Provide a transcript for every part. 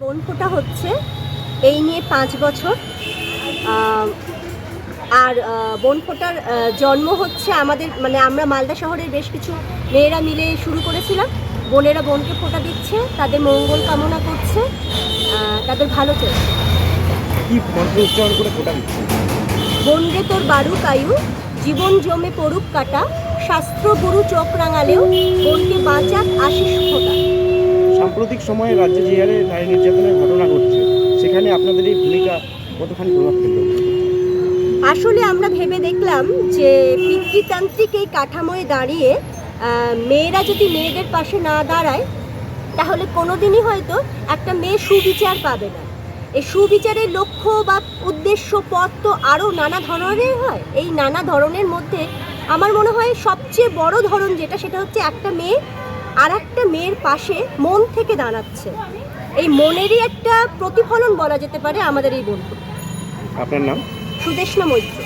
বনফোঁটা হচ্ছে এই নিয়ে 5 বছর। আর বনফোঁটার জন্ম হচ্ছে আমাদের আমরা মালদা শহরের বেশ কিছু মেয়েরা মিলে শুরু করেছিলাম। বোনেরা বোনকে ফোঁটা দিচ্ছে, তাদের মঙ্গল কামনা করছে, তাদের ভালো চলছে। কি মন্ত্র উচ্চারণ করে ফোঁটা দিচ্ছে? বনরে তোর বারুক আয়ু, জীবন জমে পড়ুক কাটা, শাস্ত্র গুরু চোখ রাঙালেও বোনকে বাঁচাক আশিস ফোঁটা। সাম্প্রতিক সময়ে রাজ্যে যে হারে নারী নির্যাতনের ঘটনা ঘটছে, সেখানে আপনাদের এই ভূমিকা কতখানি প্রভাব ফেলবে? আসলে আমরা ভেবে দেখলাম যে পিতৃতান্ত্রিক এই কাঠামোয় দাঁড়িয়ে মেয়েরা যদি মেয়েদের পাশে না দাঁড়ায়, তাহলে কোনোদিনই হয়তো একটা মেয়ে সুবিচার পাবে না। এই সুবিচারের লক্ষ্য বা উদ্দেশ্য পথ তো আরও নানা ধরনের হয়। এই নানা ধরনের মধ্যে আমার মনে হয় সবচেয়ে বড় ধরন যেটা, সেটা হচ্ছে একটা মেয়ে আর একটা মেয়ের পাশে মন থেকে দাঁড়াচ্ছে। এই মনেরই একটা প্রতিফলন বলা যেতে পারে আমাদের এই বনফোঁটা। আপনার নাম? সুদেষ্ণা মৈত্র।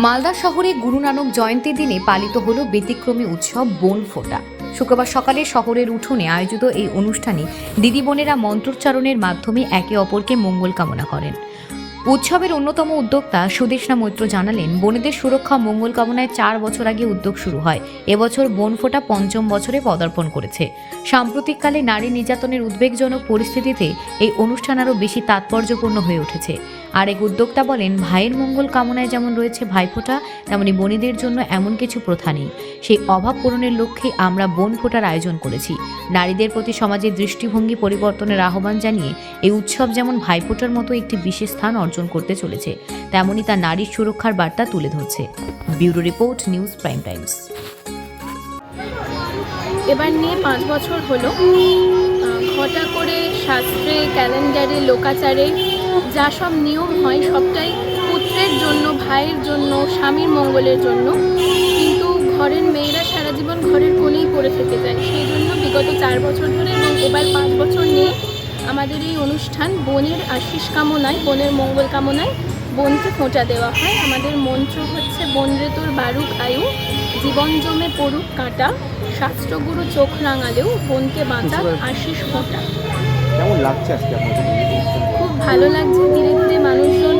মালদা শহরে গুরু নানক জয়ন্তীর দিনে পালিত হলো ব্যতিক্রমী উৎসব বনফোঁটা। শুক্রবার সকালে শহরের উঠোনে আয়োজিত এই অনুষ্ঠানে দিদি বোনেরা মন্ত্রোচ্চারণের মাধ্যমে একে অপরকে মঙ্গল কামনা করেন। উৎসবের অন্যতম উদ্যোক্তা সুদেষ্ণা মৈত্র জানালেন, বোনেদের সুরক্ষা মঙ্গল কামনায় 4 বছর আগে উদ্যোগ শুরু হয়। এবছর বনফোঁটা 5ম বছরে পদার্পণ করেছে। সাম্প্রতিককালে নারী নির্যাতনের উদ্বেগজনক পরিস্থিতিতে এই অনুষ্ঠান আরও বেশি তাৎপর্যপূর্ণ হয়ে উঠেছে। আরেক উদ্যোক্তা বলেন, ভাইয়ের মঙ্গল কামনায় যেমন রয়েছে ভাইফোঁটা, তেমনি বোনেদের জন্য এমন কিছু প্রথা নেই। সেই অভাব পূরণের লক্ষ্যে আমরা বনফোঁটার আয়োজন করেছি। নারীদের প্রতি সমাজের দৃষ্টিভঙ্গি পরিবর্তনের আহ্বান জানিয়ে এই উৎসব যেমন ভাইফোঁটার মতো একটি বিশেষ স্থান অর্জন করতে চলেছে, তেমনি তা নারীর সুরক্ষার বার্তা তুলে ধরছে। Bureau report, news prime Times. এবার নিয়ে 5 বছর হলো। ঘটা করে শাস্ত্রে, ক্যালেন্ডারে, লোকাচারে যা সব নিয়ম হয় সবটাই পুত্রের জন্য, ভাইয়ের জন্য, স্বামীর মঙ্গলের জন্য। কিন্তু ঘরের মেয়েরা সারা জীবন ঘরের কোণেই পড়ে থেকে যায়। সেই জন্য বিগত 4 বছর ধরে এবং এবার 5 বছর নিয়ে আমাদের এই অনুষ্ঠান বোনের আশিস কামনায়, বোনের মঙ্গল কামনায় বোনকে ফোঁটা দেওয়া হয়। আমাদের মন্ত্র হচ্ছে, বনরে তোর বারুক আয়ু, জীবন জমে পড়ুক কাঁটা, শাস্ত্রগুরু চোখ রাঙালেও বোনকে বাঁচাক আশিস ফোঁটা। কেমন লাগছে আজকে আপনাদের? খুব ভালো লাগছে। ধীরে ধীরে মানুষজন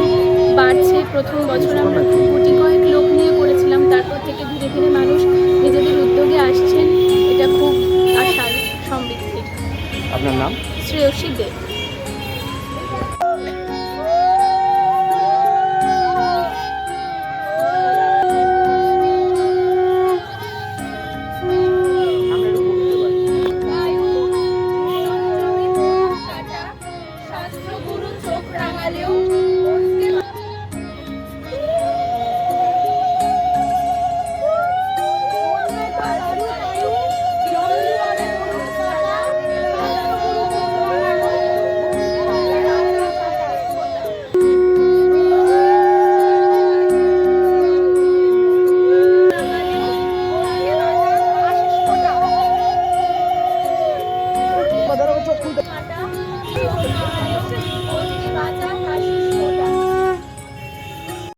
বাড়ছে। প্রথম বছর আমরা গুটি কয়েক লোক নিয়ে করেছিলাম, তারপর থেকে ধীরে ধীরে মানুষ নিজেদের উদ্যোগে আসছেন। এটা খুব আশার সমৃদ্ধির। আপনার নাম? শ্রেয়সী দে। শাস্ত্রগুরু চোখ রাঙালেও